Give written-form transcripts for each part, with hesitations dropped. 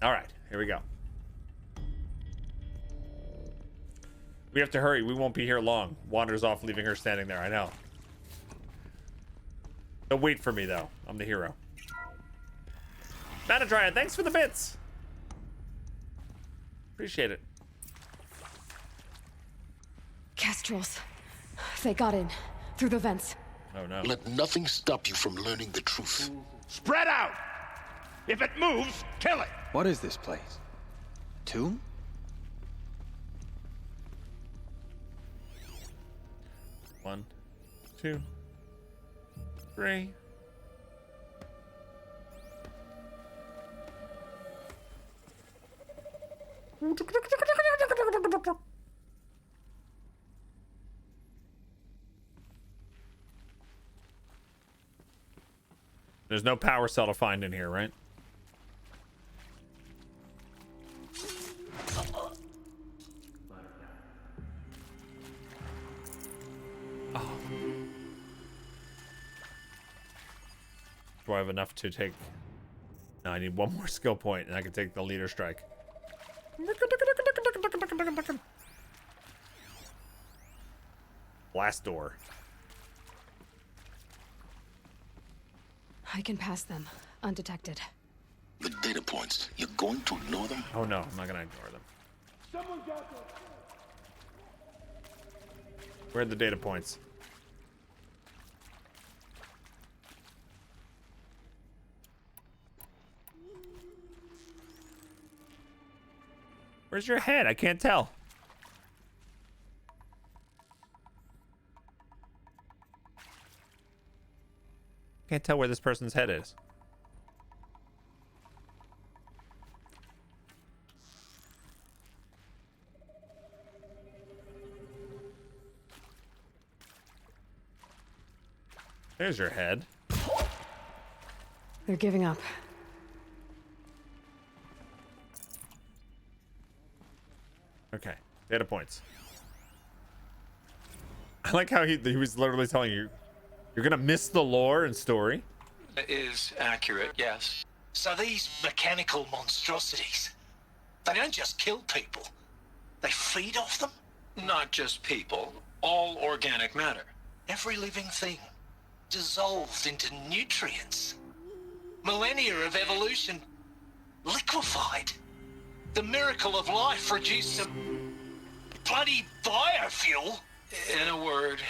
All right, here we go. We have to hurry. We won't be here long. Wanders off, leaving her standing there. I know. Don't wait for me, though. I'm the hero. Manadryan, thanks for the bits. Appreciate it. Kestrels. They got in. Through the vents. Oh, no. Let nothing stop you from learning the truth. Spread out! If it moves, kill it! What is this place? Tomb? One, two, three. There's no power cell to find in here, right? Oh. Do I have enough to take... No, I need one more skill point and I can take the leader strike. Blast door. I can pass them, undetected. The data points, you're going to ignore them? Oh no, I'm not gonna ignore them. Someone got them! Where are the data points? Where's your head? I can't tell. Can't tell where this person's head is. There's your head. They're giving up. Okay, data points. I like how he was literally telling you, you're gonna miss the lore and story. That is accurate, yes. So these mechanical monstrosities, they don't just kill people, they feed off them? Not just people, all organic matter. Every living thing dissolved into nutrients. Millennia of evolution liquefied. The miracle of life reduced to bloody biofuel. In a word,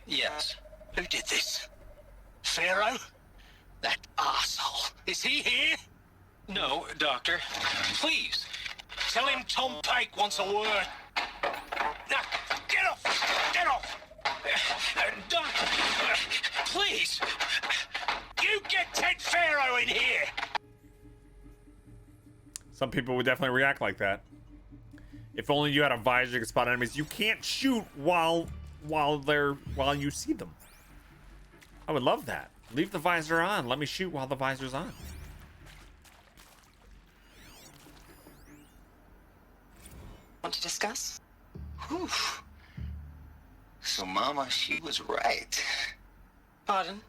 yes. Who did this? Pharaoh? That arsehole. Is he here? No, Doctor. Please, tell him Tom Pake wants a word. Now, get off! Get off! Doctor, please! You get Ted Pharaoh in here! Some people would definitely react like that. If only you had a visor you could spot enemies. You can't shoot while you see them. I would love that. Leave the visor on. Let me shoot while the visor's on. Want to discuss? Whew. So Mama, she was right. Pardon?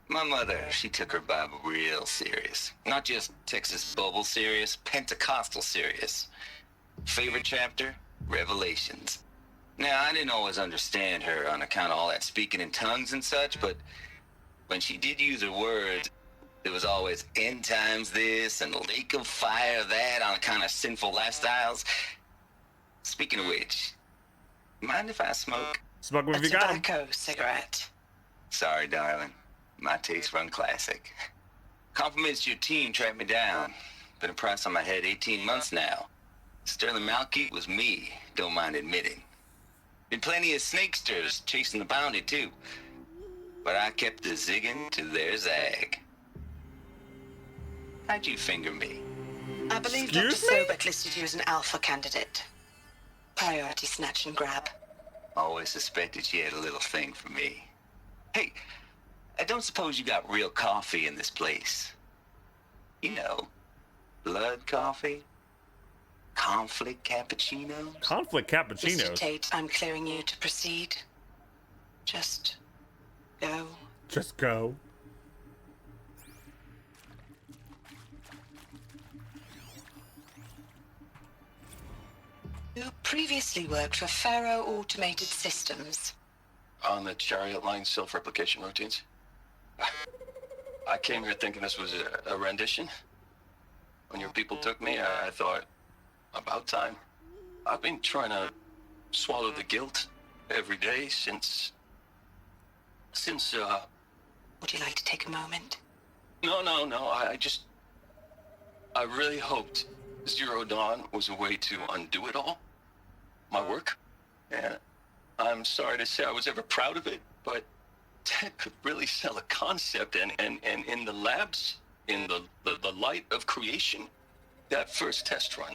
My mother, she took her Bible real serious. Not just Texas Bible serious, Pentecostal serious. Favorite chapter? Revelations. Now, I didn't always understand her on account of all that speaking in tongues and such, but when she did use her words, there was always end times this and lake of fire that on account of sinful lifestyles. Speaking of which, mind if I smoke? Smoke if you got 'em. Tobacco cigarette. Sorry, darling. My taste run classic. Compliments to your team tracked me down. Been a price on my head 18 months now. Sterling Malkeet was me, don't mind admitting. Been plenty of snakesters chasing the bounty too. But I kept the zigging to their zag. How'd you finger me? I believe Excuse Dr. me? Sobek listed you as an alpha candidate. Priority snatch and grab. Always suspected she had a little thing for me. Hey, I don't suppose you got real coffee in this place. You know, blood coffee? Conflict cappuccinos? Conflict Mr. cappuccinos. Tate, I'm clearing you to proceed. Just go. Just go. You previously worked for Faro Automated Systems. On the Chariot Line self-replication routines. I came here thinking this was a rendition. When your people took me, I thought, about time. I've been trying to swallow the guilt every day since... Would you like to take a moment? No. I really hoped Zero Dawn was a way to undo it all. My work. And I'm sorry to say I was ever proud of it, but Ted could really sell a concept, and in the labs, in the light of creation, that first test run,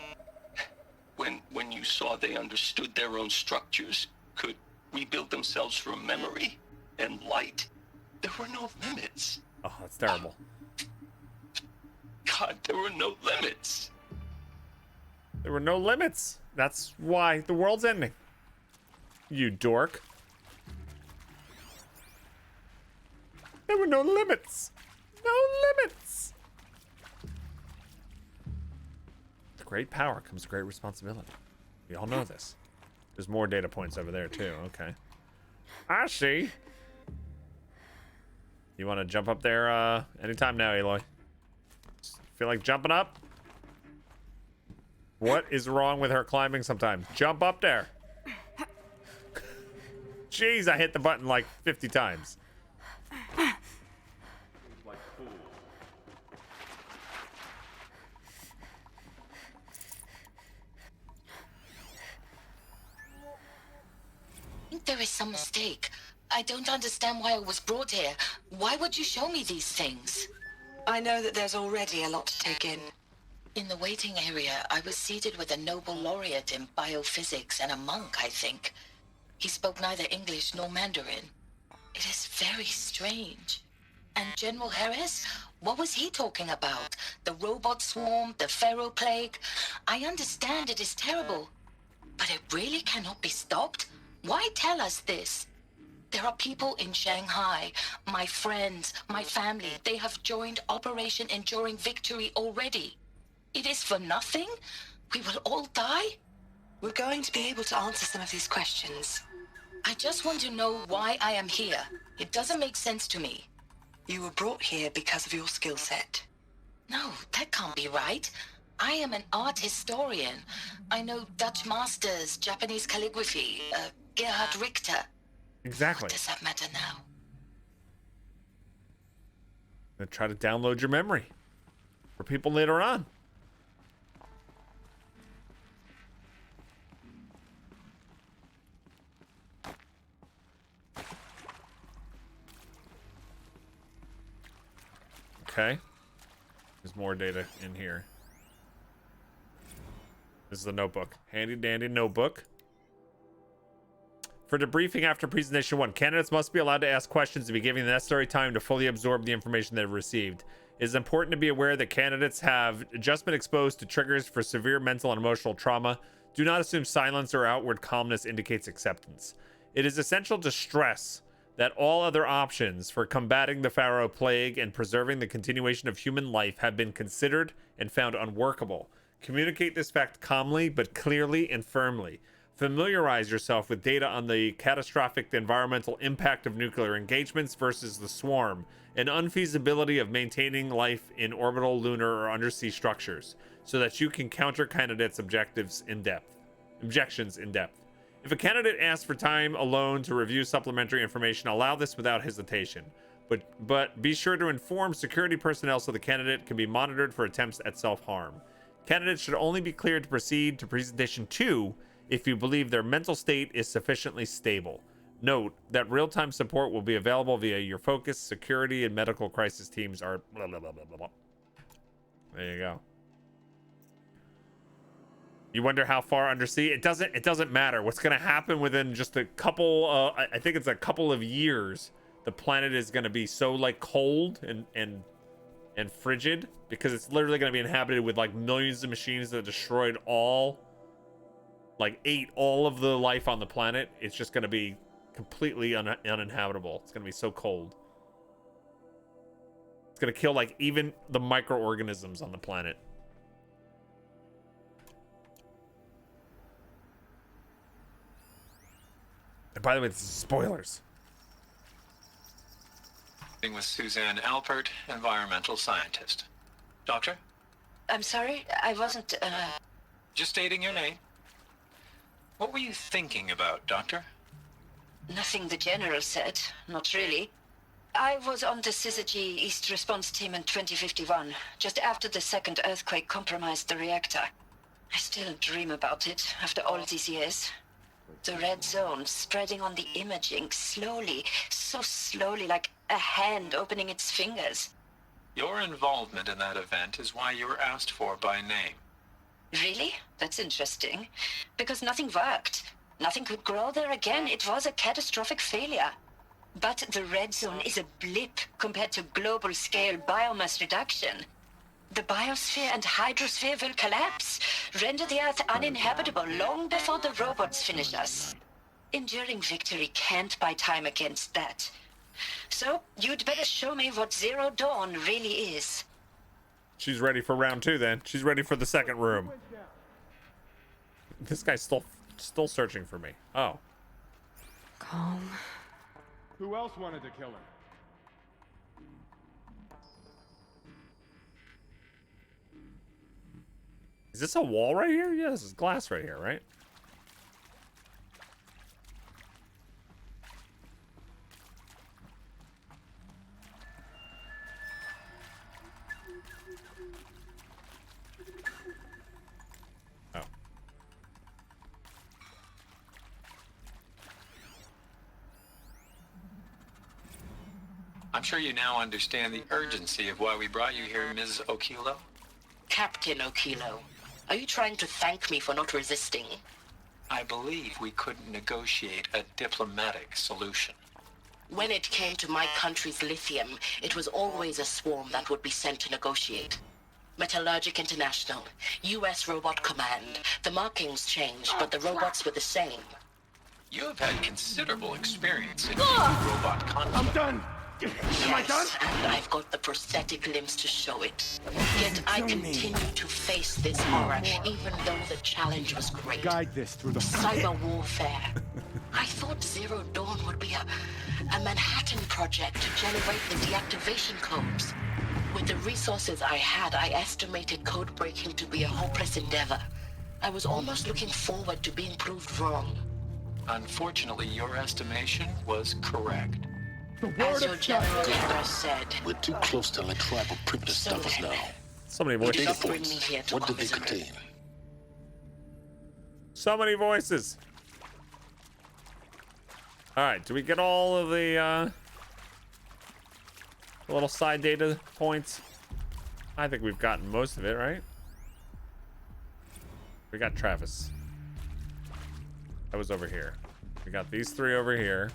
when you saw they understood their own structures, could rebuild themselves from memory and light, there were no limits. Oh, that's terrible. God, there were no limits. There were no limits. That's why the world's ending. You dork. There were no limits. No limits. With great power comes great responsibility. We all know this. There's more data points over there too. Okay. I see. You want to jump up there anytime now, Aloy? Feel like jumping up? What is wrong with her climbing sometimes? Jump up there. Jeez, I hit the button like 50 times. I think there is some mistake. I don't understand why I was brought here. Why would you show me these things? I know that there's already a lot to take in. In the waiting area, I was seated with a Nobel laureate in biophysics and a monk, I think. He spoke neither English nor Mandarin. It is very strange. And General Harris? What was he talking about? The robot swarm, the Pharaoh plague? I understand it is terrible. But it really cannot be stopped? Why tell us this? There are people in Shanghai, my friends, my family. They have joined Operation Enduring Victory already. It is for nothing? We will all die? We're going to be able to answer some of these questions. I just want to know why I am here. It doesn't make sense to me. You were brought here because of your skill set. No, that can't be right. I am an art historian. I know Dutch masters, Japanese calligraphy, Gerhard Richter. Exactly. What does that matter now? I'm gonna try to download your memory for people later on. Okay. There's more data in here. This is the notebook. Handy dandy notebook. For debriefing after presentation 1, candidates must be allowed to ask questions and be given the necessary time to fully absorb the information they've received. It is important to be aware that candidates have just been exposed to triggers for severe mental and emotional trauma. Do not assume silence or outward calmness indicates acceptance. It is essential to stress that all other options for combating the Pharaoh plague and preserving the continuation of human life have been considered and found unworkable. Communicate this fact calmly but clearly and firmly. Familiarize yourself with data on the catastrophic environmental impact of nuclear engagements versus the swarm and unfeasibility of maintaining life in orbital, lunar, or undersea structures so that you can counter candidates' objectives in depth. Objections in depth. If a candidate asks for time alone to review supplementary information, allow this without hesitation. But be sure to inform security personnel so the candidate can be monitored for attempts at self-harm. Candidates should only be cleared to proceed to presentation 2 if you believe their mental state is sufficiently stable. Note that real-time support will be available via your focus, security, and medical crisis teams are blah, blah, blah, blah, blah. There you go. You wonder how far undersea? It doesn't matter. What's going to happen within just a couple, I think it's a couple of years, the planet is going to be so like cold and frigid because it's literally going to be inhabited with like millions of machines that destroyed ate all of the life on the planet. It's just going to be completely uninhabitable. It's going to be so cold. It's going to kill like even the microorganisms on the planet. And by the way, this is spoilers. With Suzanne Alpert, environmental scientist. Doctor? I'm sorry, I wasn't, Just stating your name. What were you thinking about, Doctor? Nothing the General said. Not really. I was on the Syzygy East Response Team in 2051, just after the second earthquake compromised the reactor. I still dream about it, after all these years. The red zone spreading on the imaging, slowly, so slowly, like a hand opening its fingers. Your involvement in that event is why you were asked for by name. Really? That's interesting. Because nothing worked. Nothing could grow there again. It was a catastrophic failure. But the red zone is a blip compared to global-scale biomass reduction. The biosphere and hydrosphere will collapse, render the Earth uninhabitable long before the robots finish us. Enduring victory can't buy time against that. So, you'd better show me what Zero Dawn really is. She's ready for round 2 then. She's ready for the second room. This guy's still searching for me. Oh. Calm. Who else wanted to kill him? Is this a wall right here? Yeah, this is glass right here, right? Oh. I'm sure you now understand the urgency of why we brought you here, Ms. Okilo. Captain Okilo, are you trying to thank me for not resisting? I believe we couldn't negotiate a diplomatic solution. When it came to my country's lithium, it was always a swarm that would be sent to negotiate. Metallurgic International, U.S. Robot Command. The markings changed, but the robots were the same. You have had considerable experience in robot conflict. I'm done! Am I done? Yes, and I've got the prosthetic limbs to show it. Yet I continue to face this horror, even though the challenge was great. Guide this through the Cyber warfare. I thought Zero Dawn would be a Manhattan project to generate the deactivation codes. With the resources I had, I estimated code breaking to be a hopeless endeavor. I was almost looking forward to being proved wrong. Unfortunately, your estimation was correct. As your general leader said, We're too close to like tribal primitive So stuffers then, now. So many you did voices. not bring me here to What do they commiserate. contain? So many voices. Alright, do we get all of the little side data points? I think we've gotten most of it, right? We got Travis. That was over here. We got these 3 over here.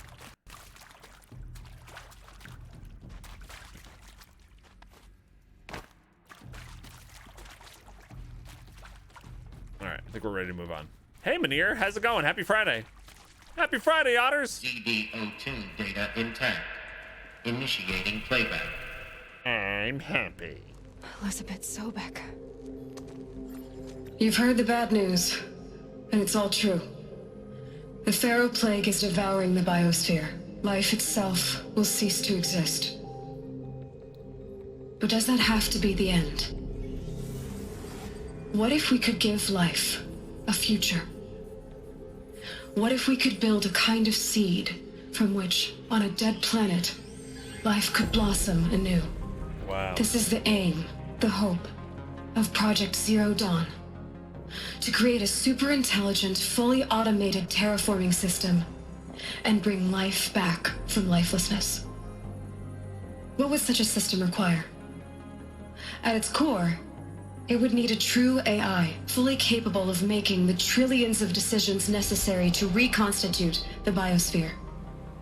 Alright, I think we're ready to move on. Hey, Manir, how's it going? Happy Friday. Happy Friday, Otters. GD02 data intact. Initiating playback. I'm happy. Elizabeth Sobek. You've heard the bad news, and it's all true. The Pharaoh Plague is devouring the biosphere. Life itself will cease to exist. But does that have to be the end? What if we could give life a future? What if we could build a kind of seed from which, on a dead planet, life could blossom anew? Wow. This is the aim, the hope, of Project Zero Dawn. To create a super-intelligent, fully automated terraforming system and bring life back from lifelessness. What would such a system require? At its core, it would need a true AI, fully capable of making the trillions of decisions necessary to reconstitute the biosphere.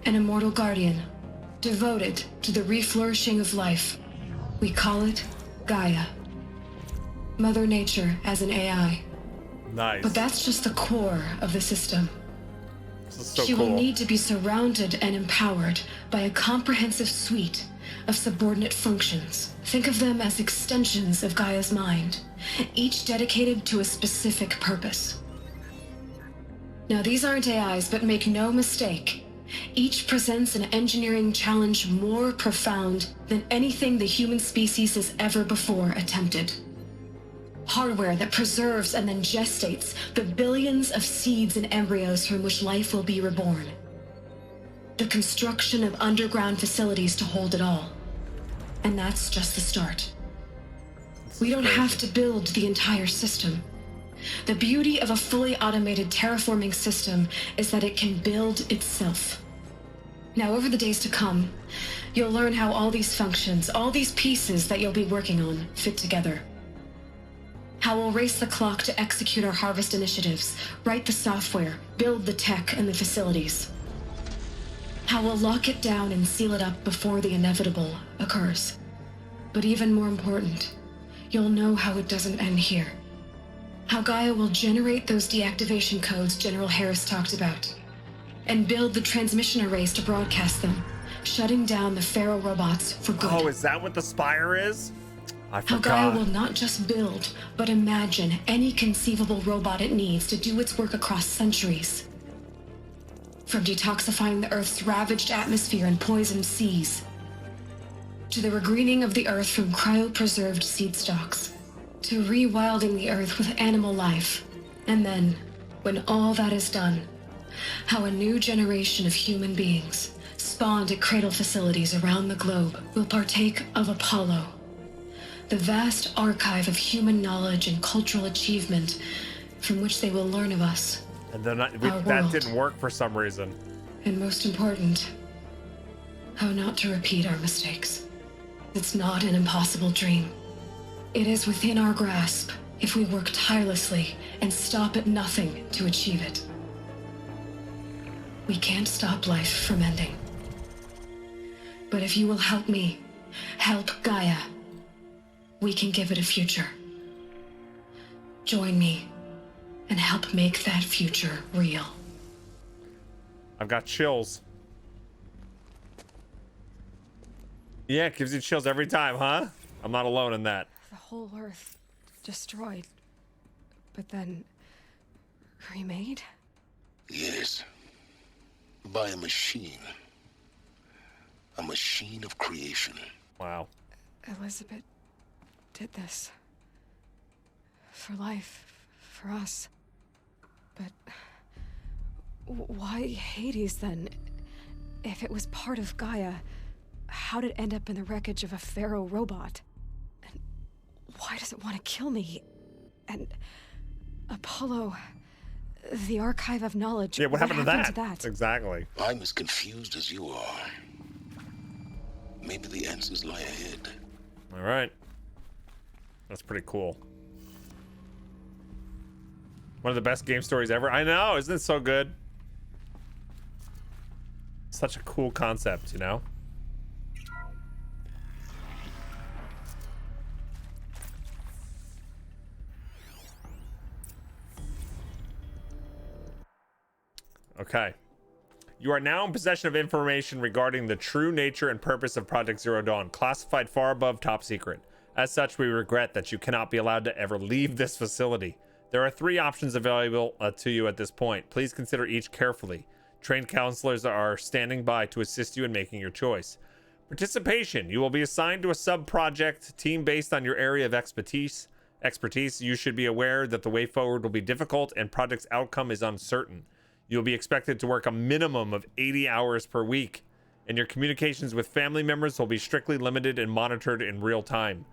An immortal guardian, devoted to the reflourishing of life. We call it Gaia. Mother Nature as an AI. Nice. But that's just the core of the system. This is so She cool. will need to be surrounded and empowered by a comprehensive suite of subordinate functions. Think of them as extensions of Gaia's mind, each dedicated to a specific purpose. Now, these aren't AIs, but make no mistake. Each presents an engineering challenge more profound than anything the human species has ever before attempted. Hardware that preserves and then gestates the billions of seeds and embryos from which life will be reborn. The construction of underground facilities to hold it all. And that's just the start. We don't have to build the entire system. The beauty of a fully automated terraforming system is that it can build itself. Now, over the days to come, you'll learn how all these functions, all these pieces that you'll be working on, fit together. How we'll race the clock to execute our harvest initiatives, write the software, build the tech and the facilities. How we'll lock it down and seal it up before the inevitable occurs. But even more important, you'll know how it doesn't end here. How Gaia will generate those deactivation codes General Harris talked about, and build the transmission arrays to broadcast them, shutting down the Pharaoh robots for good. Oh, is that what the Spire is? I How forgot. Gaia will not just build, but imagine any conceivable robot it needs to do its work across centuries. From detoxifying the Earth's ravaged atmosphere and poisoned seas, to the regreening of the Earth from cryopreserved seed stocks, to rewilding the Earth with animal life. And then, when all that is done, how a new generation of human beings, spawned at cradle facilities around the globe, will partake of Apollo, the vast archive of human knowledge and cultural achievement from which they will learn of us. And then that world. didn't work for some reason. And most important, how not to repeat our mistakes. It's not an impossible dream. It is within our grasp if we work tirelessly and stop at nothing to achieve it. We can't stop life from ending. But if you will help me, help Gaia, we can give it a future. Join me and help make that future real. I've got chills. Yeah, it gives you chills every time, huh? I'm not alone in that. The whole Earth destroyed, but then remade? Yes. By a machine. A machine of creation. Wow. Elizabeth did this. For life. For us. But why Hades then? If it was part of Gaia, how did it end up in the wreckage of a Pharaoh robot? And why does it want to kill me? And Apollo, the archive of knowledge. Yeah, what happened to that? Exactly. I'm as confused as you are. Maybe the answers lie ahead. All right. That's pretty cool. One of the best game stories ever. I know, isn't it so good? Such a cool concept, you know? Okay. You are now in possession of information regarding the true nature and purpose of Project Zero Dawn, classified far above top secret. As such, we regret that you cannot be allowed to ever leave this facility. There are 3 options available to you at this point. Please consider each carefully. Trained counselors are standing by to assist you in making your choice. Participation. You will be assigned to a sub-project team based on your area of expertise. You should be aware that the way forward will be difficult and project's outcome is uncertain. You'll be expected to work a minimum of 80 hours per week, and your communications with family members will be strictly limited and monitored in real time.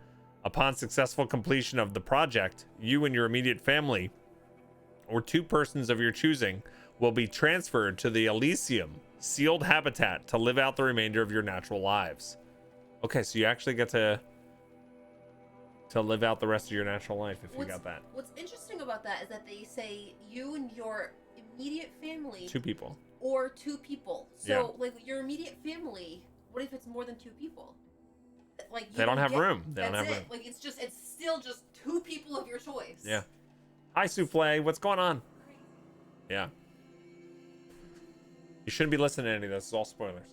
Upon successful completion of the project, you and your immediate family, or 2 persons of your choosing, will be transferred to the Elysium sealed habitat to live out the remainder of your natural lives. Okay, so you actually get to live out the rest of your natural life if you got that. What's interesting about that is that they say you and your immediate family 2 people or 2 people. So Yeah. like your immediate family, what if it's more than 2 people? Like They don't have room. They don't have that's room. it. Like it's still just 2 people of your choice. Yeah. Hi, Souffle. What's going on? Yeah. You shouldn't be listening to any of this. It's all spoilers.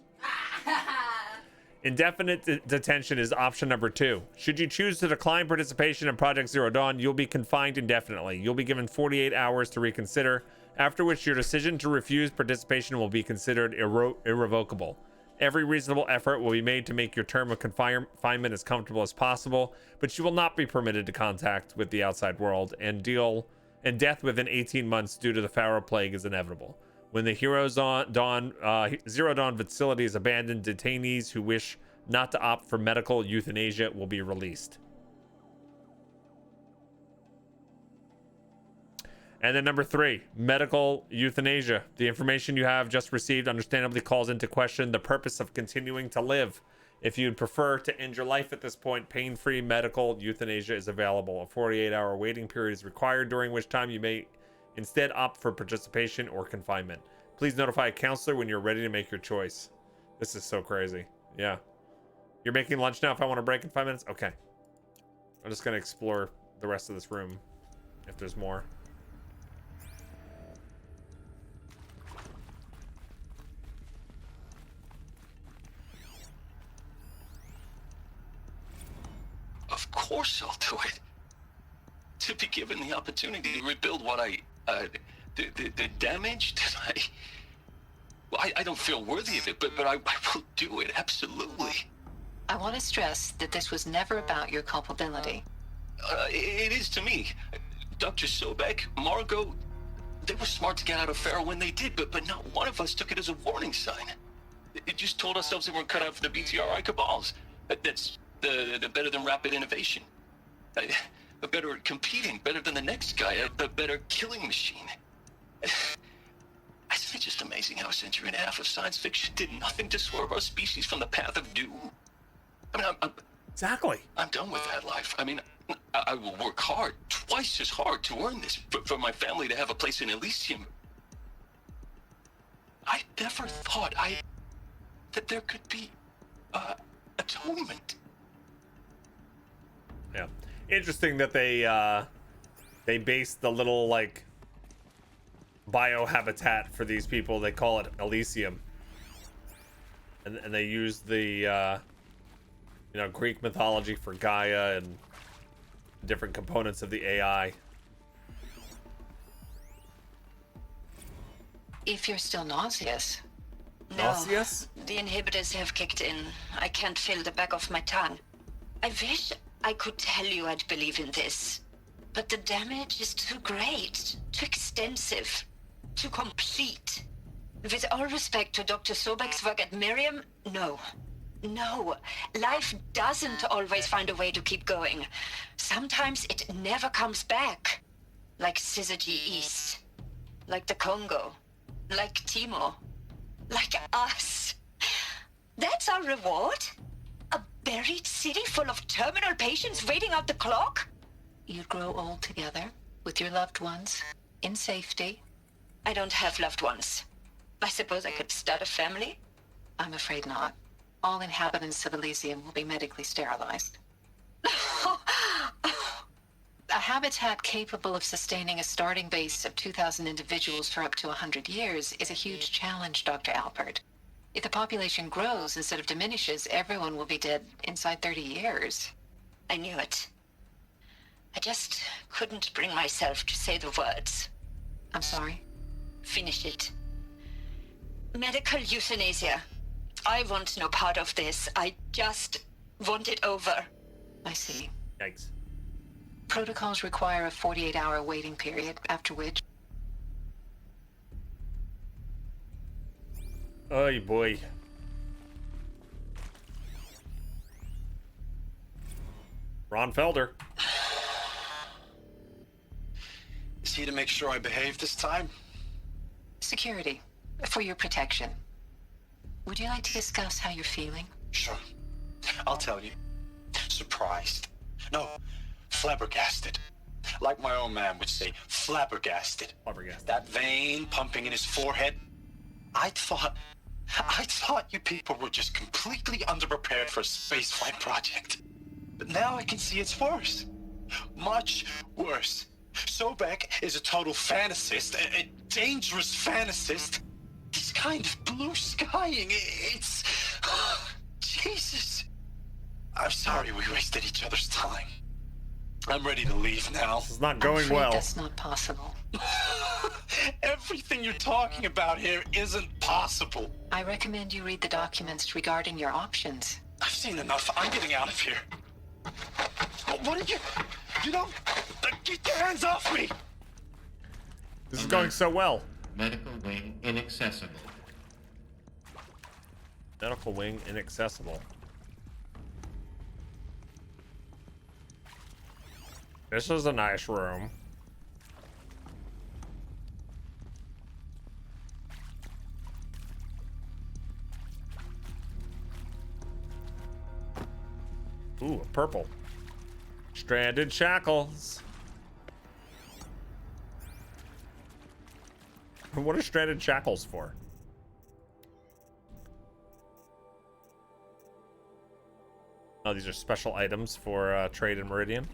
Indefinite detention is option number 2. Should you choose to decline participation in Project Zero Dawn, you'll be confined indefinitely. You'll be given 48 hours to reconsider. after which your decision to refuse participation will be considered irrevocable. Every reasonable effort will be made to make your term of confinement as comfortable as possible, but you will not be permitted to contact with the outside world, and death within 18 months due to the Pharaoh Plague is inevitable. When the Zero Dawn facility is abandoned, detainees who wish not to opt for medical euthanasia will be released. And then number 3, medical euthanasia. The information you have just received understandably calls into question the purpose of continuing to live. If you'd prefer to end your life at this point, pain-free medical euthanasia is available. A 48-hour waiting period is required, during which time you may instead opt for participation or confinement. Please notify a counselor when you're ready to make your choice. This is so crazy. Yeah. You're making lunch now if I want to break in 5 minutes? Okay. I'm just going to explore the rest of this room if there's more. Of course I'll do it. To be given the opportunity to rebuild what the damage that I don't feel worthy of it, but I will do it, absolutely. I want to stress that this was never about your culpability. It is to me. Dr. Sobek, Margot, they were smart to get out of Pharaoh when they did, but not one of us took it as a warning sign. It just told ourselves they weren't cut out for the BTRI cabals. That's the better than rapid innovation. A better at competing, better than the next guy, a better killing machine. Isn't it just amazing how a century and a half of science fiction did nothing to swerve our species from the path of doom? I mean, exactly. I'm done with that life. I mean, I will work hard, twice as hard, to earn this, for my family to have a place in Elysium. I never thought that there could be atonement. Yeah. Interesting that they based the little, like, biohabitat for these people. They call it Elysium. And they use the, Greek mythology for Gaia and different components of the AI. If you're still nauseous. Nauseous? No, the inhibitors have kicked in. I can't feel the back of my tongue. I wish I could tell you I'd believe in this, but the damage is too great, too extensive, too complete. With all respect to Dr. Sobek's work at Miriam, no. No, life doesn't always find a way to keep going. Sometimes it never comes back. Like Syzygy East, like the Congo, like Timor, like us. That's our reward? A buried city full of terminal patients waiting out the clock? You'd grow old together, with your loved ones, in safety. I don't have loved ones. I suppose I could start a family? I'm afraid not. All inhabitants of Elysium will be medically sterilized. A habitat capable of sustaining a starting base of 2,000 individuals for up to 100 years is a huge challenge, Dr. Alpert. If the population grows instead of diminishes, everyone will be dead inside 30 years. I knew it. I just couldn't bring myself to say the words. I'm sorry? Finish it. Medical euthanasia. I want no part of this. I just want it over. I see. Yikes. Protocols require a 48-hour waiting period, after which... Oh boy. Ron Felder. Is he to make sure I behave this time? Security. For your protection. Would you like to discuss how you're feeling? Sure. I'll tell you. Surprised. No, flabbergasted. Like my own man would say, flabbergasted. Flabbergasted. That vein pumping in his forehead. I thought you people were just completely underprepared for a spaceflight project. But now I can see it's worse. Much worse. Sobek is a total fantasist, a dangerous fantasist. This kind of blue skying, it's... Jesus. I'm sorry we wasted each other's time. I'm ready to leave now. This is not going well. That's not possible. Everything you're talking about here isn't possible. I recommend you read the documents regarding your options. I've seen enough. I'm getting out of here. What did you... You don't... Get your hands off me! This is going so well. Medical wing inaccessible. Medical wing inaccessible. This is a nice room. Ooh, a purple. Stranded shackles. What are stranded shackles for? Oh, these are special items for trade in Meridian.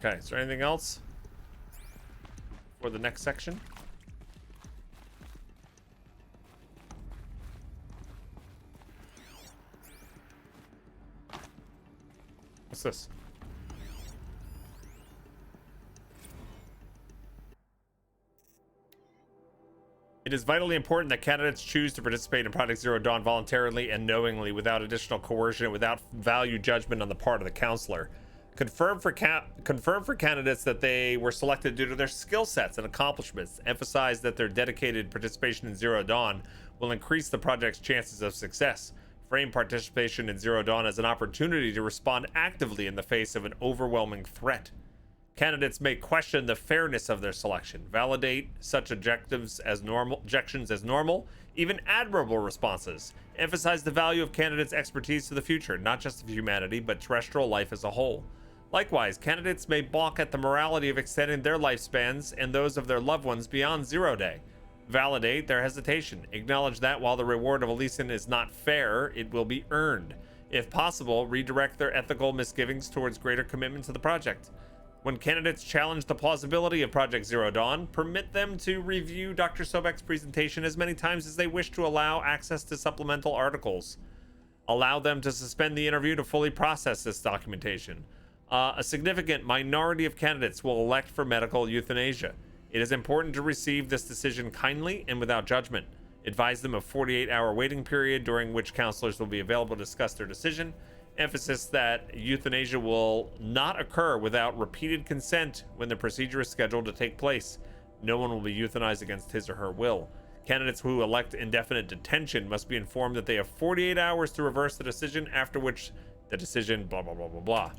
Okay, is there anything else for the next section? What's this? It is vitally important that candidates choose to participate in Project Zero Dawn voluntarily and knowingly, without additional coercion and without value judgment on the part of the counselor. Confirm for candidates that they were selected due to their skill sets and accomplishments. Emphasize that their dedicated participation in Zero Dawn will increase the project's chances of success. Frame participation in Zero Dawn as an opportunity to respond actively in the face of an overwhelming threat. Candidates may question the fairness of their selection. Validate such objections as normal, even admirable responses. Emphasize the value of candidates' expertise to the future, not just of humanity, but terrestrial life as a whole. Likewise, candidates may balk at the morality of extending their lifespans and those of their loved ones beyond 0 day. Validate their hesitation. Acknowledge that while the reward of Elysian is not fair, it will be earned. If possible, redirect their ethical misgivings towards greater commitment to the project. When candidates challenge the plausibility of Project Zero Dawn, permit them to review Dr. Sobek's presentation as many times as they wish to allow access to supplemental articles. Allow them to suspend the interview to fully process this documentation. A significant minority of candidates will elect for medical euthanasia. It is important to receive this decision kindly and without judgment. Advise them of a 48-hour waiting period during which counselors will be available to discuss their decision. Emphasis that euthanasia will not occur without repeated consent when the procedure is scheduled to take place. No one will be euthanized against his or her will. Candidates who elect indefinite detention must be informed that they have 48 hours to reverse the decision, after which the decision blah blah blah blah blah.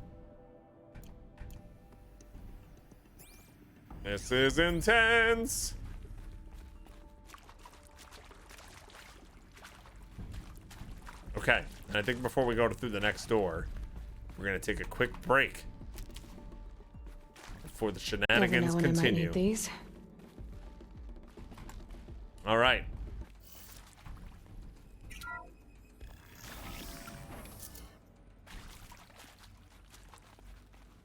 This is intense. Okay, and I think before we go through the next door, we're gonna take a quick break before the shenanigans continue. These. All right.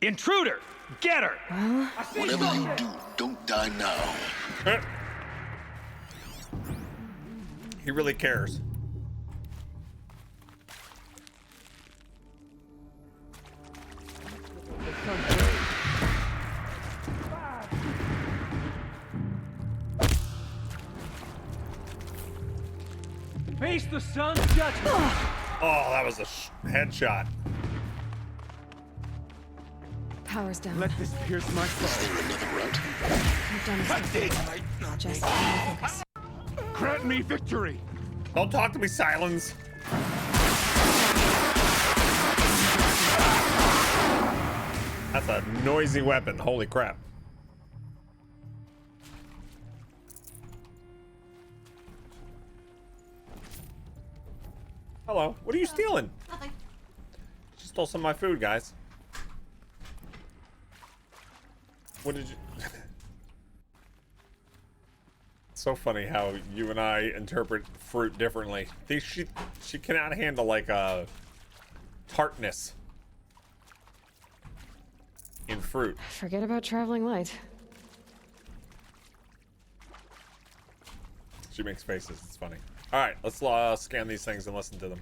Intruder! Get her! Whatever you do, don't die now. He really cares. Face the sun's judgment! Oh, that was a headshot. Power's down. Let this pierce my soul. Is there another route? I've done this before. Just focus. Grant me victory! Don't talk to me, Silence. That's a noisy weapon. Holy crap. Hello. What are you stealing? Nothing. She stole some of my food, guys. What did you... It's so funny how you and I interpret fruit differently. She cannot handle like a tartness in fruit. Forget about traveling light. She makes faces. It's funny. All right, let's scan these things and listen to them.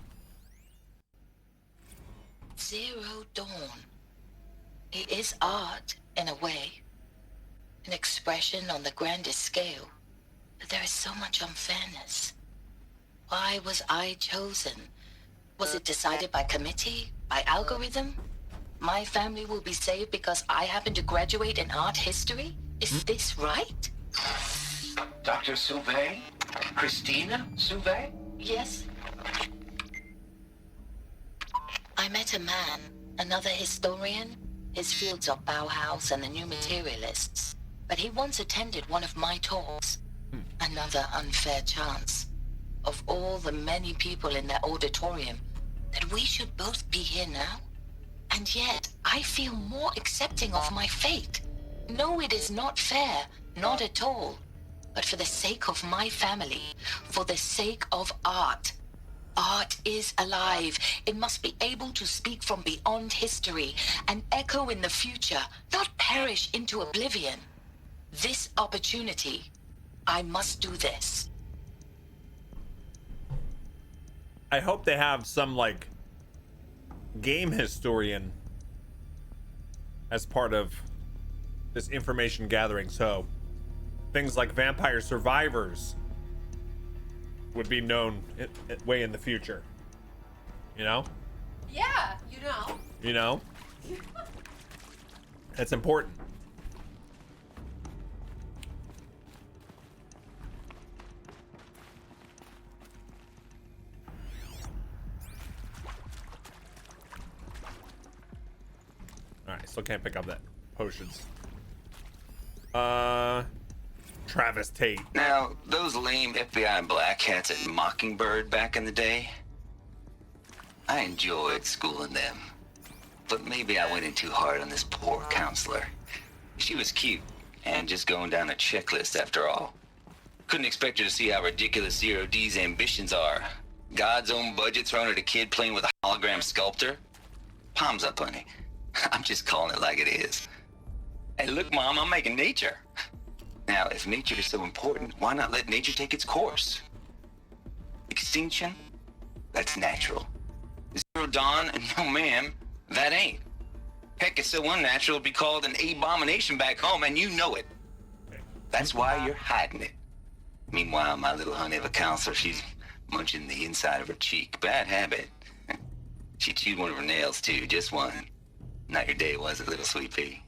Zero Dawn. It is art, in a way. An expression on the grandest scale. But there is so much unfairness. Why was I chosen? Was it decided by committee? By algorithm? My family will be saved because I happen to graduate in art history? Is this right? Dr. Sauvé? Christina Sauvé? Yes. I met a man, another historian. His fields are Bauhaus and the New Materialists. But he once attended one of my talks. Another unfair chance. Of all the many people in that auditorium, that we should both be here now? And yet, I feel more accepting of my fate. No, it is not fair, not at all. But for the sake of my family, for the sake of art. Art is alive. It must be able to speak from beyond history and echo in the future, not perish into oblivion. This opportunity, I must do this. I hope they have some, like, game historian as part of this information gathering, so things like vampire survivors would be known way in the future. You know? Yeah, you know. You know? That's important. Alright, still can't pick up that potions. Travis Tate. Now, those lame FBI black hats at Mockingbird back in the day, I enjoyed schooling them. But maybe I went in too hard on this poor counselor. She was cute, and just going down a checklist after all. Couldn't expect her to see how ridiculous Zero D's ambitions are. God's own budget thrown at a kid playing with a hologram sculptor? Palms up, honey. I'm just calling it like it is. Hey, look, Mom, I'm making nature. Now, if nature is so important, why not let nature take its course? Extinction? That's natural. Zero Dawn? No, ma'am, that ain't. Heck, it's so unnatural to be called an abomination back home, and you know it. That's why you're hiding it. Meanwhile, my little honey of a counselor, she's munching the inside of her cheek. Bad habit. She chewed one of her nails, too, just one. Not your day, was it, little sweet pea?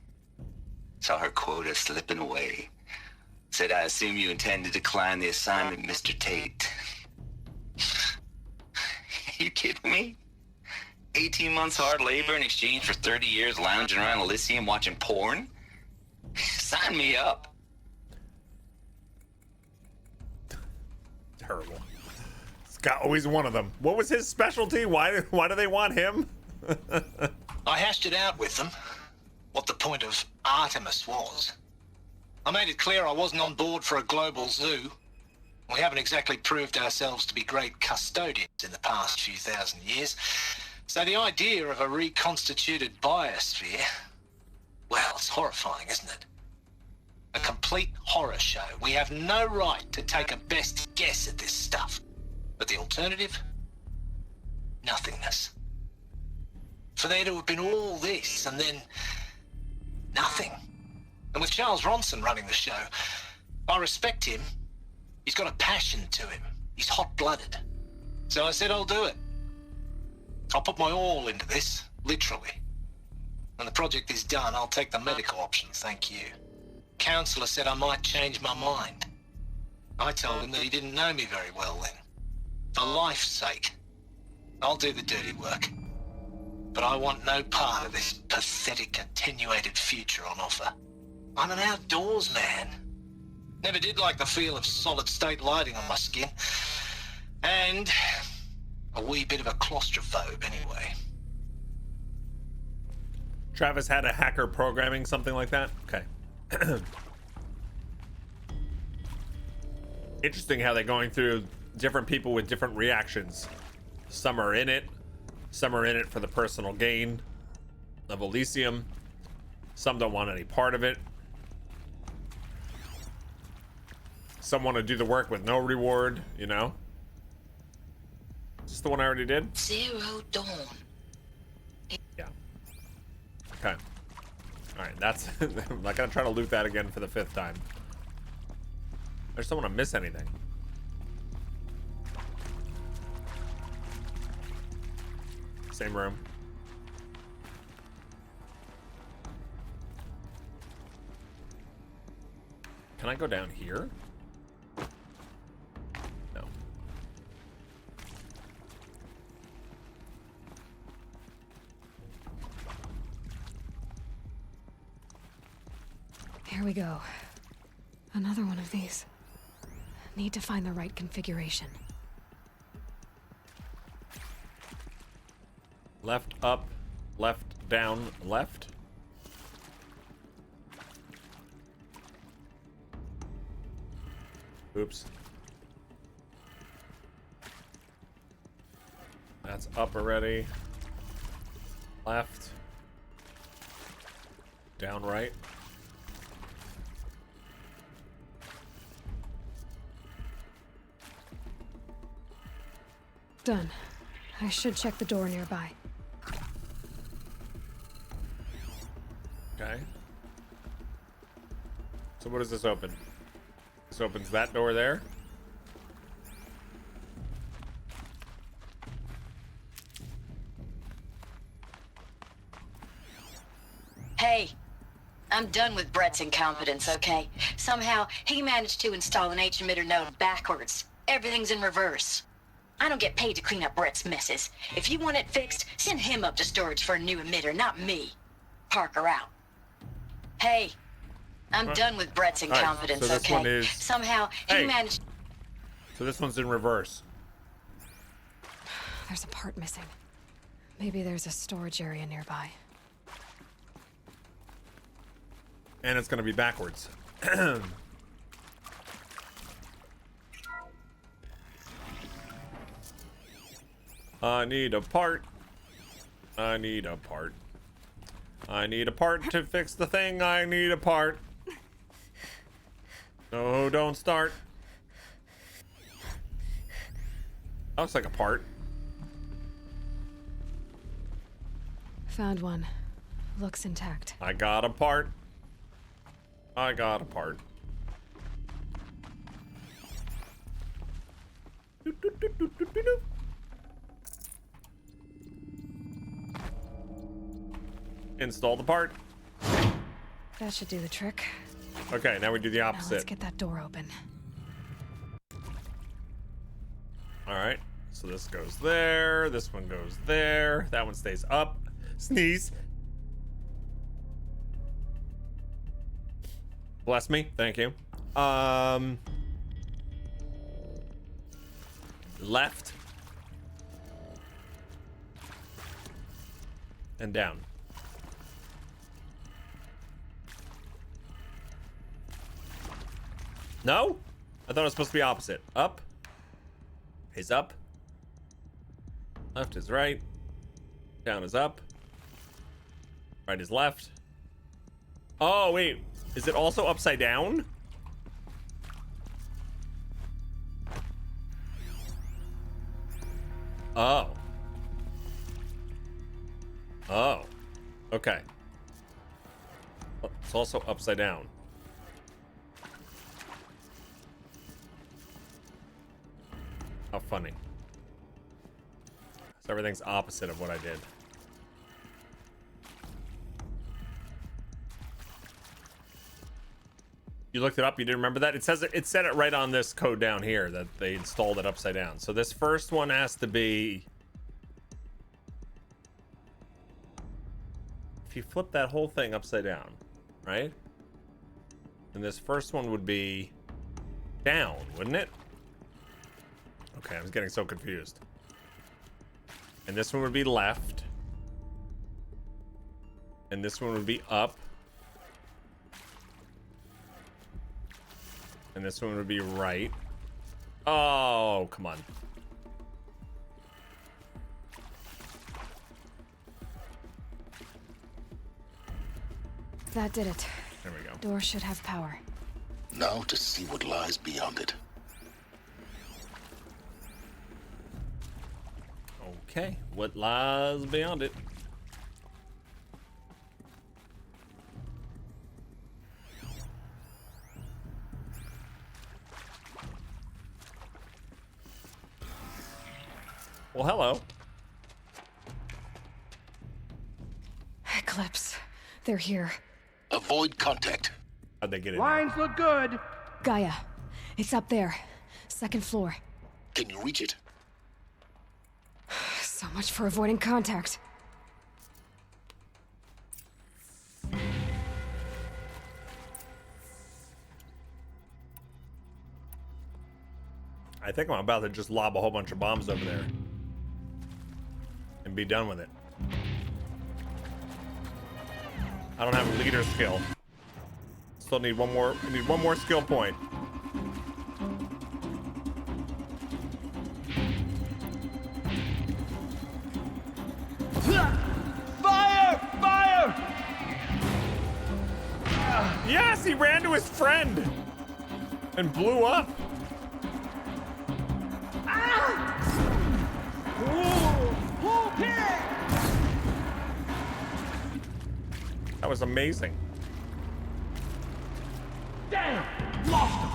Saw her quota slipping away. Said, I assume you intend to decline the assignment, Mr. Tate. You kidding me? 18 months hard labor in exchange for 30 years lounging around Elysium watching porn? Sign me up. Terrible. Scott, always one of them. What was his specialty? Why do they want him? I hashed it out with them, what the point of Artemis was. I made it clear I wasn't on board for a global zoo. We haven't exactly proved ourselves to be great custodians in the past few thousand years. So the idea of a reconstituted biosphere, well, it's horrifying, isn't it? A complete horror show. We have no right to take a best guess at this stuff. But the alternative? Nothingness. For there to have been all this and then nothing. And with Charles Ronson running the show, I respect him. He's got a passion to him. He's hot-blooded. So I said I'll do it. I'll put my all into this, literally. When the project is done, I'll take the medical option, thank you. Counselor said I might change my mind. I told him that he didn't know me very well then. For life's sake, I'll do the dirty work. But I want no part of this pathetic, attenuated future on offer. I'm an outdoors man. Never did like the feel of solid-state lighting on my skin. And a wee bit of a claustrophobe, anyway. Travis had a hacker programming, something like that? Okay. Interesting how they're going through different people with different reactions. Some are in it. Some are in it for the personal gain of Elysium. Some don't want any part of it. someone to do the work with no reward, you know? Is this the one I already did? Zero Dawn. Yeah. Okay. Alright, that's... I'm not gonna try to loot that again for the 5th time. I just don't want to miss anything. Same room. Can I go down here? No. Here we go. Another one of these. Need to find the right configuration. Left, up, left, down, left. Oops. That's up already. Left. Down, right. Done. I should check the door nearby. Okay. So what does this open? This opens that door there. Hey, I'm done with Brett's incompetence, okay? Somehow, he managed to install an H-emitter node backwards. Everything's in reverse. I don't get paid to clean up Brett's messes. If you want it fixed, send him up to storage for a new emitter, not me. Parker out. Hey, I'm done with Brett's incompetence, so this okay? one is... Somehow, he managed... So this one's in reverse. There's a part missing. Maybe there's a storage area nearby. And it's gonna be backwards. I need a part. I need a part. I need a part to fix the thing. I need a part. No, don't start. That looks like a part. Found one. Looks intact. I got a part. I got a part. Install the part. That should do the trick. Okay, now we do the Now opposite. let's get that door open. All right, so this goes there. This one goes there. That one stays up. Sneeze. Bless me. Thank you. Left. And down. No? I thought it was supposed to be opposite. Up is up. Left is right. Down is up. Right is left. Oh, wait. Is it also upside down? Oh. Oh. Okay. It's also upside down. How funny. So everything's opposite of what I did. You looked it up? You didn't remember that? It says it said it right on this code down here that they installed it upside down. So this first one has to be... If you flip that whole thing upside down, right? And this first one would be down, wouldn't it? Okay, I was getting so confused. And this one would be left. And this one would be up. And this one would be right. Oh, come on. That did it. There we go. Door should have power. Now to see what lies beyond it. Okay, what lies beyond it? Well, hello. Eclipse. They're here. Avoid contact. How'd they get in? Lines look good. Gaia. It's up there. Second floor. Can you reach it? So much for avoiding contact. I think I'm about to just lob a whole bunch of bombs over there and be done with it. I don't have a leader skill. Still need one more. I need one more skill point. Fire! Fire! Yes, he ran to his friend and blew up. That was amazing. Damn! Lost him!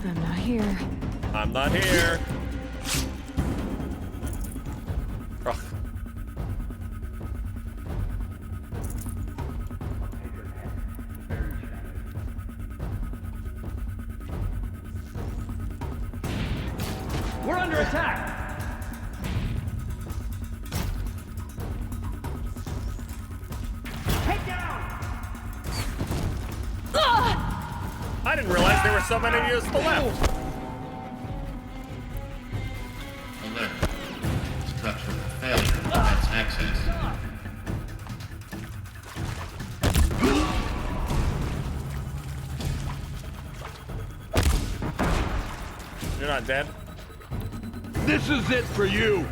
I'm not here. I'm not here. Ugh. We're under attack! Take down! I didn't realize there were so many of you to the left. Alert. Structural failure. That's access. You're not dead? This is it for you!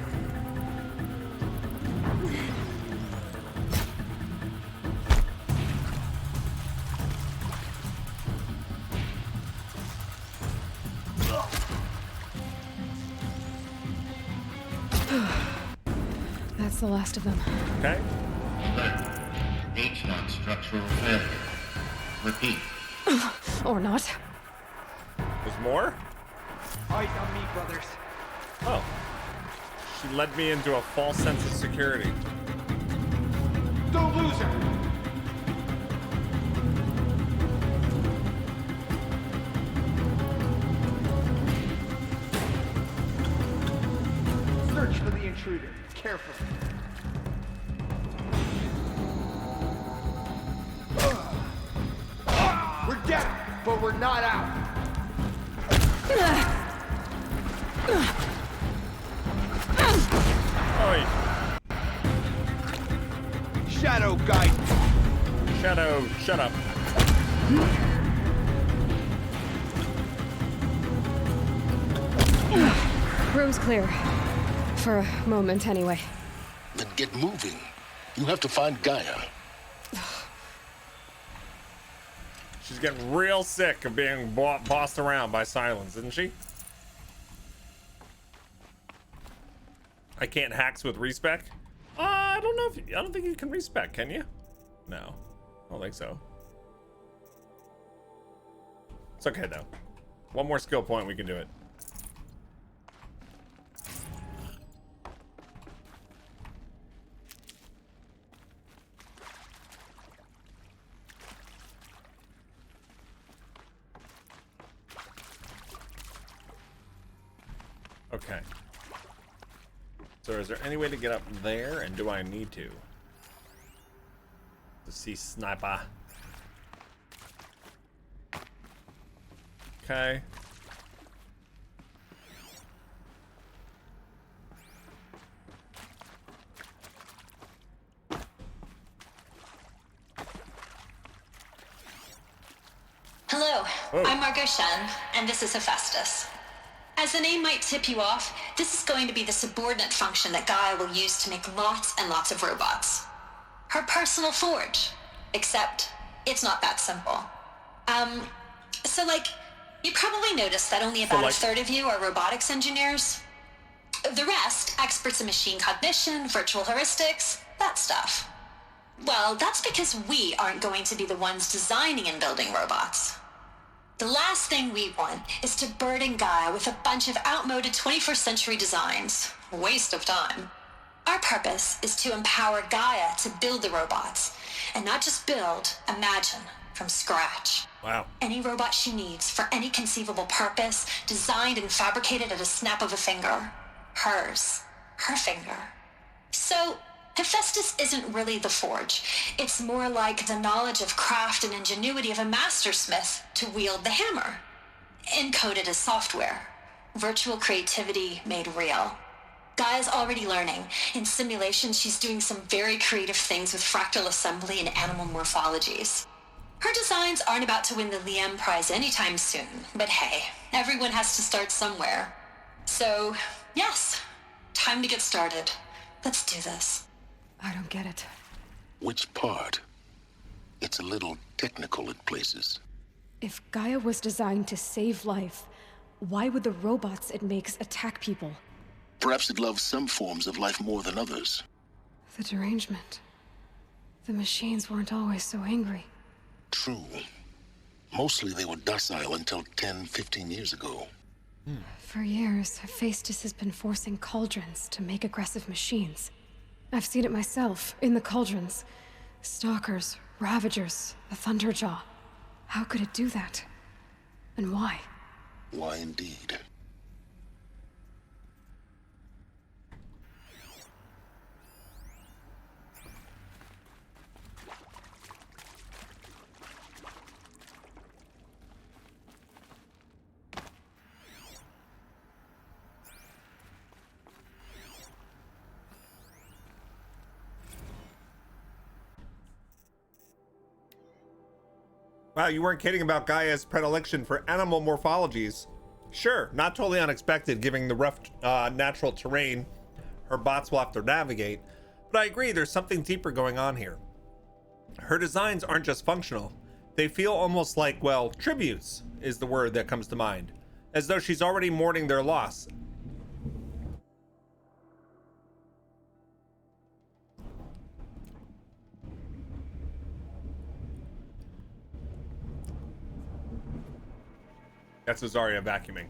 That's the last of them. Okay. Alert. H-Not structural failure. Repeat. Or not. There's more? Eyes on me, brothers. Oh. She led me into a false sense of security. Don't lose her! Search for the intruder, carefully. We're down, but we're not out. Oi. Shadow guide. Shadow, shut up. Room's clear. For a moment, anyway. Then get moving. You have to find Gaia. She's getting real sick of being bossed around by Silence, isn't she? I can't hacks with respec. I don't know if I don't think you can respec, can you? No, I don't think so. It's okay though. One more skill point, we can do it. Okay. So is there any way to get up there, and do I need to see sniper? Okay. Hello, Oh. I'm Margot Shen, and this is Hephaestus. As the name might tip you off, this is going to be the subordinate function that Gaia will use to make lots and lots of robots. Her personal forge. except it's not that simple. So like, you probably noticed that only about a third of you are robotics engineers. The rest, experts in machine cognition, virtual heuristics, that stuff. Well, that's because we aren't going to be the ones designing and building robots. The last thing we want is to burden Gaia with a bunch of outmoded 21st century designs. Waste of time. Our purpose is to empower Gaia to build the robots, and not just build, imagine, from scratch. Wow. Any robot she needs for any conceivable purpose, designed and fabricated at a snap of a finger. Hers. Her finger. So, Hephaestus isn't really the forge. It's more like the knowledge of craft and ingenuity of a mastersmith to wield the hammer. Encoded as software. Virtual creativity made real. Gaia's already learning. In simulations, she's doing some very creative things with fractal assembly and animal morphologies. Her designs aren't about to win the Liam Prize anytime soon, but hey, everyone has to start somewhere. So, yes, time to get started. Let's do this. I don't get it. Which part? It's a little technical in places. If Gaia was designed to save life, why would the robots it makes attack people? Perhaps it loves some forms of life more than others. The derangement. The machines weren't always so angry. True. Mostly they were docile until 10, 15 years ago. For years, Hephaestus has been forcing cauldrons to make aggressive machines. I've seen it myself, in the cauldrons. Stalkers, Ravagers, the Thunderjaw. How could it do that? And why? Why indeed? Wow, you weren't kidding about Gaia's predilection for animal morphologies. Sure, not totally unexpected given the rough natural terrain her bots will have to navigate, but I agree there's something deeper going on here. Her designs aren't just functional. They feel almost like, well, tributes is the word that comes to mind, as though she's already mourning their loss. That's Azaria vacuuming.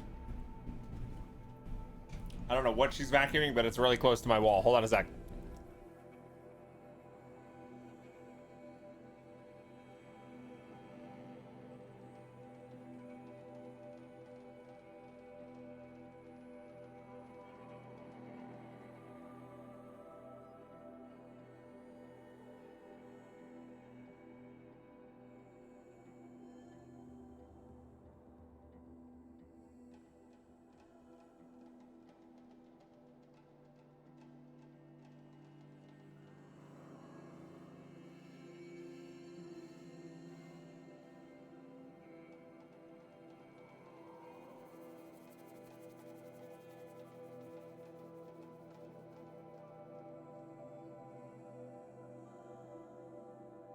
I don't know what she's vacuuming, but it's really close to my wall. Hold on a sec.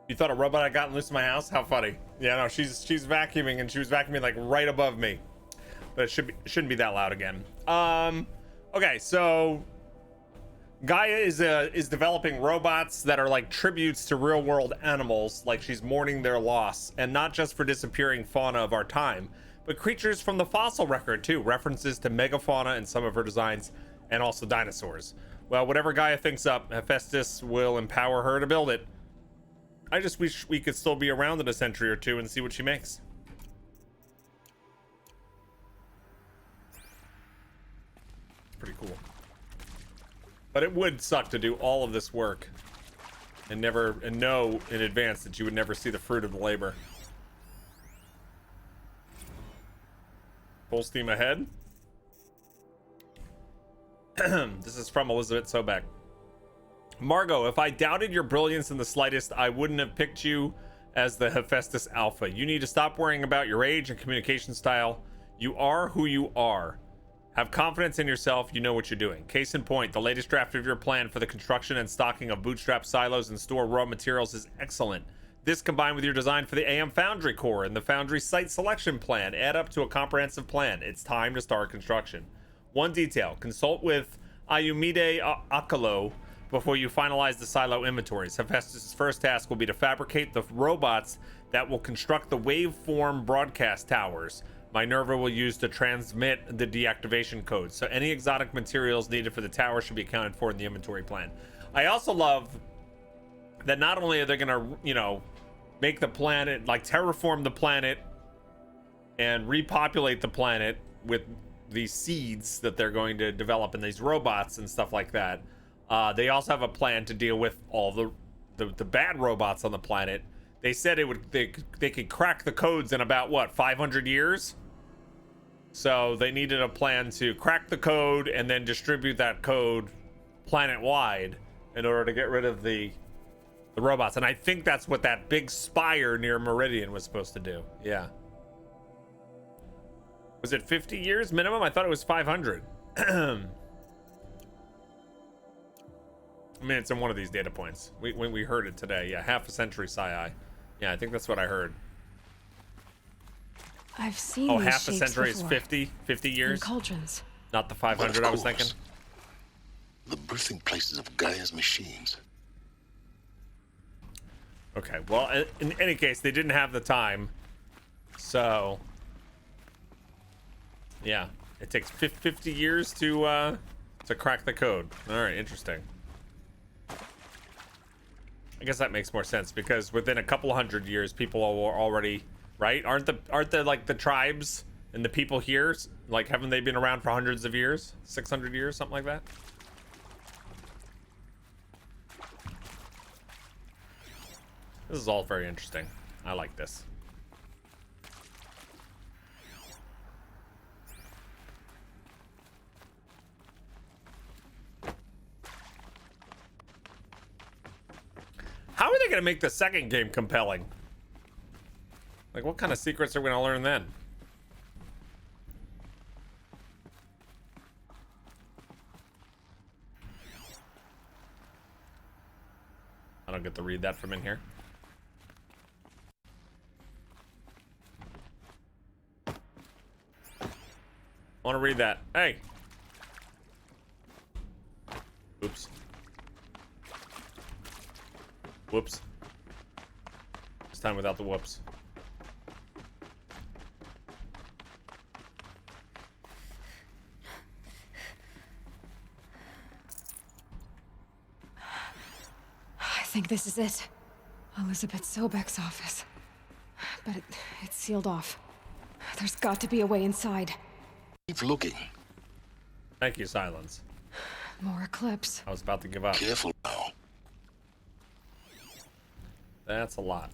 You thought a robot had gotten loose in my house? How funny. Yeah, no, she's vacuuming, and she was vacuuming like right above me. But it shouldn't be that loud again. Okay, so Gaia is developing robots that are like tributes to real world animals, like she's mourning their loss, and not just for disappearing fauna of our time, but creatures from the fossil record too, references to megafauna in some of her designs, and also dinosaurs. Well, whatever Gaia thinks up, Hephaestus will empower her to build it. I just wish we could still be around in a century or two and see what she makes. It's pretty cool. But it would suck to do all of this work and know in advance that you would never see the fruit of the labor. Full steam ahead. This is from Elizabeth Sobek. Margot, if I doubted your brilliance in the slightest, I wouldn't have picked you as the Hephaestus Alpha. You need to stop worrying about your age and communication style. You are who you are. Have confidence in yourself. You know what you're doing. Case in point, the latest draft of your plan for the construction and stocking of bootstrap silos and store raw materials is excellent. This combined with your design for the AM Foundry core and the Foundry site selection plan add up to a comprehensive plan. It's time to start construction. One detail, consult with Ayumide Akalo before you finalize the silo inventories. Hephaestus' first task will be to fabricate the robots that will construct the waveform broadcast towers Minerva will use to transmit the deactivation codes. So any exotic materials needed for the tower should be accounted for in the inventory plan. I also love that not only are they gonna, you know, make the planet, like terraform the planet and repopulate the planet with these seeds that they're going to develop in these robots and stuff like that. They also have a plan to deal with all the bad robots on the planet. They said they could crack the codes in about what, 500 years? So they needed a plan to crack the code and then distribute that code planet-wide in order to get rid of the robots. And I think that's what that big spire near Meridian was supposed to do. Yeah. Was it 50 years minimum? I thought it was 500. I mean, it's in one of these data points. We heard it today. Yeah, half a century Psi. Yeah, I think that's what I heard. I've seen Oh, these half a shapes century before. is 50 years? In cauldrons. Not the 500 I was thinking. The birthing places of Gaia's machines. Okay, well, in any case, they didn't have the time. So, yeah, it takes 50 years to crack the code. All right, interesting. I guess that makes more sense because within a couple hundred years, people are already, right? Aren't the like the tribes and the people here, like, haven't they been around for hundreds of years? 600 years, something like that? This is all very interesting. I like this. How are they going to make the second game compelling? Like, what kind of secrets are we going to learn then? I don't get to read that from in here. I want to read that. Hey. Oops. Whoops. This time without the whoops. I think this is it. Elizabeth Sobek's office. But it's sealed off. There's got to be a way inside. Keep looking. Thank you, Silence. More Eclipse. I was about to give up. Careful now. That's a lot.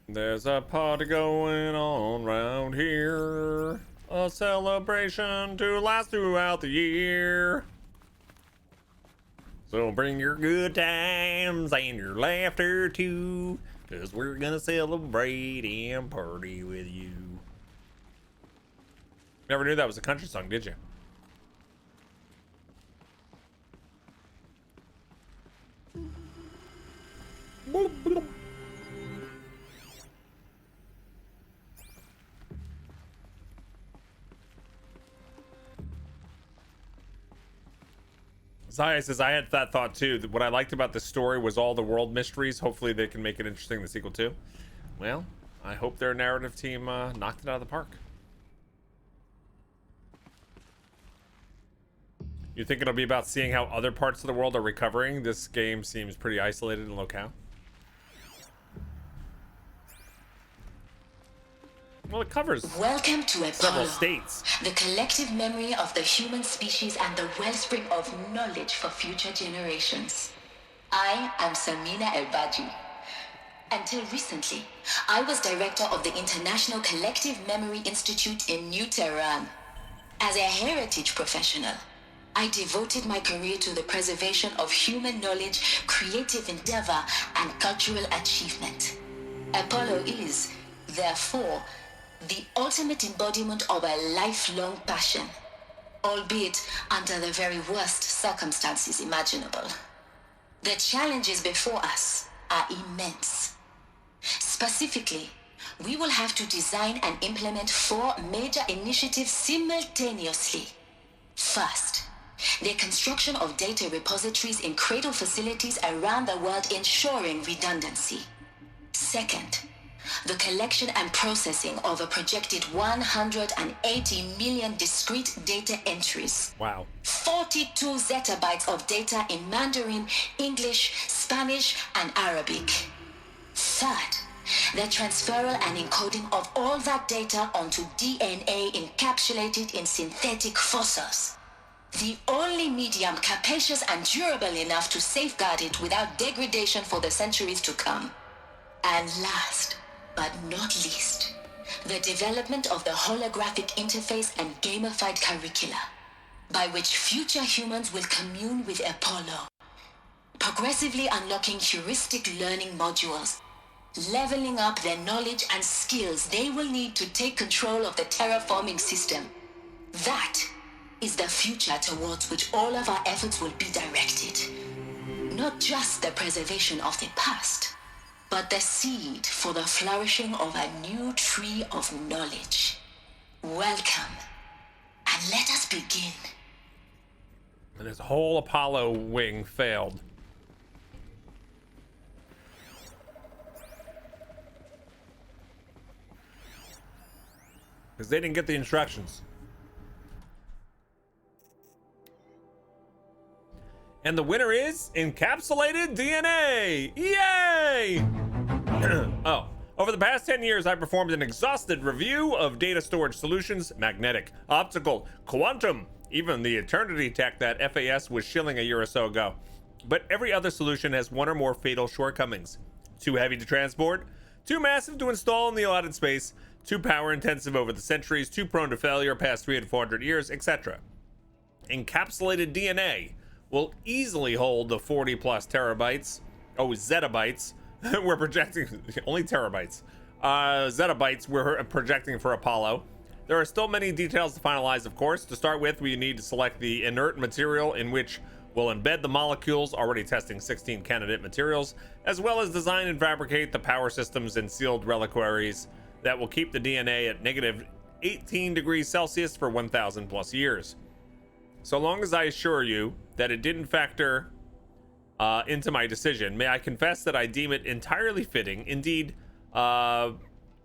There's a party going on round here. A celebration to last throughout the year. So bring your good times and your laughter too, 'cause we're gonna celebrate and party with you. Never knew that was a country song, did you? Zaya says, I had that thought too. What I liked about this story was all the world mysteries. Hopefully they can make it interesting in the sequel too. Well, I hope their narrative team knocked it out of the park. You think it'll be about seeing how other parts of the world are recovering? This game seems pretty isolated and locale. Well, it covers Welcome to several Apollo, states. the collective memory of the human species and the wellspring of knowledge for future generations. I am Samina El-Baji. Until recently, I was director of the International Collective Memory Institute in New Tehran. As a heritage professional, I devoted my career to the preservation of human knowledge, creative endeavor, and cultural achievement. Apollo is, therefore, the ultimate embodiment of a lifelong passion, albeit under the very worst circumstances imaginable. The challenges before us are immense. Specifically, we will have to design and implement 4 major initiatives simultaneously. First, the construction of data repositories in cradle facilities around the world, ensuring redundancy. Second, the collection and processing of a projected 180 million discrete data entries. Wow. 42 zettabytes of data in Mandarin, English, Spanish, and Arabic. Third, the transferal and encoding of all that data onto DNA encapsulated in synthetic fossils. The only medium capacious and durable enough to safeguard it without degradation for the centuries to come. And last, but not least, the development of the holographic interface and gamified curricula, by which future humans will commune with Apollo, progressively unlocking heuristic learning modules, leveling up their knowledge and skills they will need to take control of the terraforming system. That is the future towards which all of our efforts will be directed. Not just the preservation of the past, but the seed for the flourishing of a new tree of knowledge. Welcome, and let us begin. And his whole Apollo wing failed. Because they didn't get the instructions. And the winner is encapsulated DNA. Yay! Oh, over the past 10 years, I performed an exhaustive review of data storage solutions, magnetic, optical, quantum, even the eternity tech that FAS was shilling a year or so ago. But every other solution has one or more fatal shortcomings. Too heavy to transport, too massive to install in the allotted space, too power intensive over the centuries, too prone to failure past 300 to 400 years, etc. Encapsulated DNA will easily hold the 40 plus terabytes. Oh, zettabytes. We're projecting only terabytes. Zettabytes we're projecting for Apollo. There are still many details to finalize, of course. To start with, we need to select the inert material in which we'll embed the molecules, already testing 16 candidate materials, as well as design and fabricate the power systems and sealed reliquaries that will keep the DNA at negative 18 degrees Celsius for 1,000 plus years. So long as I assure you that it didn't factor into my decision, may I confess that I deem it entirely fitting, indeed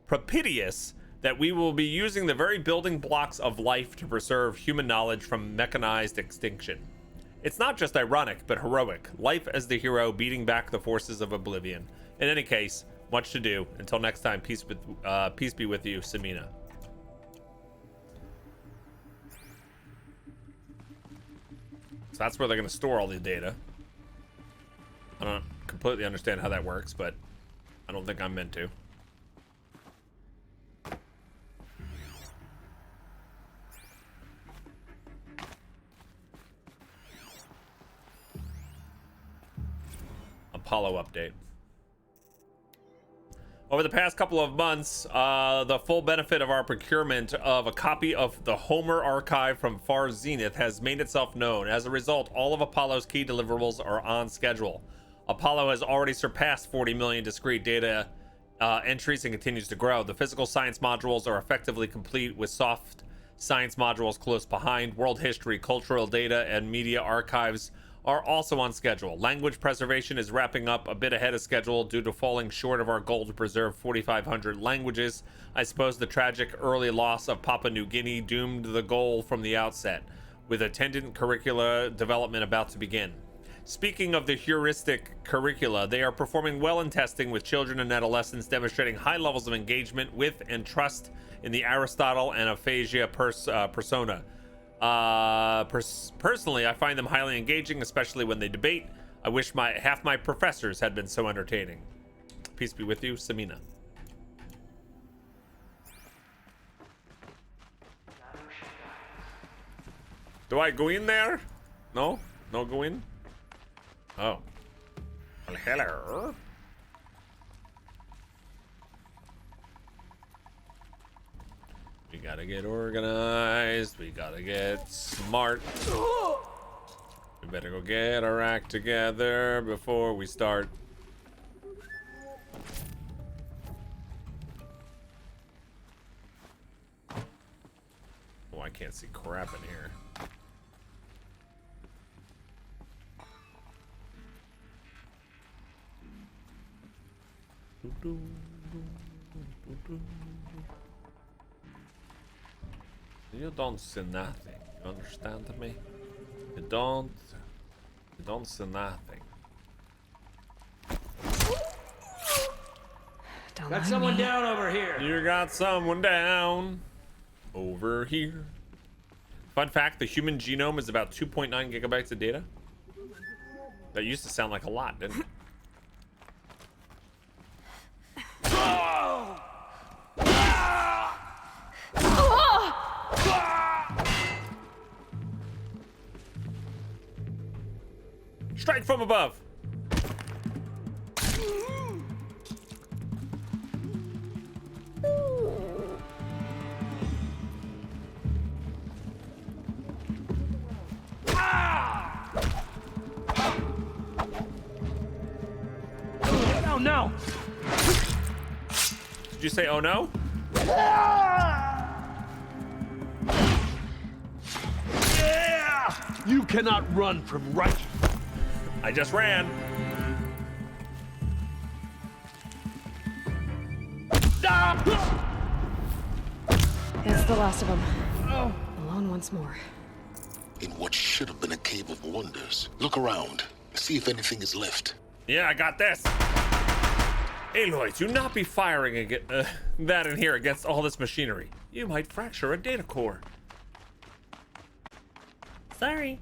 propitious, that we will be using the very building blocks of life to preserve human knowledge from mechanized extinction. It's not just ironic, but heroic. Life as the hero beating back the forces of oblivion. In any case, much to do. Until next time, peace be with you, Samina. So that's where they're going to store all the data. I don't completely understand how that works, but I don't think I'm meant to. Apollo update. Over the past couple of months, the full benefit of our procurement of a copy of the Homer archive from Far Zenith has made itself known. As a result, all of Apollo's key deliverables are on schedule. Apollo has already surpassed 40 million discrete data entries and continues to grow. The physical science modules are effectively complete, with soft science modules close behind. World history, cultural data, and media archives are also on schedule. Language preservation is wrapping up a bit ahead of schedule due to falling short of our goal to preserve 4,500 languages. I suppose the tragic early loss of Papua New Guinea doomed the goal from the outset, with attendant curricula development about to begin. Speaking of the heuristic curricula, they are performing well in testing, with children and adolescents demonstrating high levels of engagement with and trust in the Aristotle and aphasia persona. Personally, I find them highly engaging, especially when they debate. I wish half my professors had been so entertaining. Peace be with you, Samina. Do I go in there? No? No go in? Oh. Well, hello. We gotta get organized. We gotta get smart. We better go get our act together before we start. Oh, I can't see crap in here. You don't see nothing. You understand me? You don't see nothing. Don't Got mind someone me. down over here. You got someone down over here. Fun fact, the human genome is about 2.9 gigabytes of data. That used to sound like a lot, didn't it? Strike from above. Oh no! Did you say oh no? Yeah! You cannot run from right. I just ran. It's the last of them. Alone once more. In what should have been a cave of wonders. Look around. See if anything is left. Yeah, I got this. Aloy, do not be firing that in here against all this machinery. You might fracture a data core. Sorry.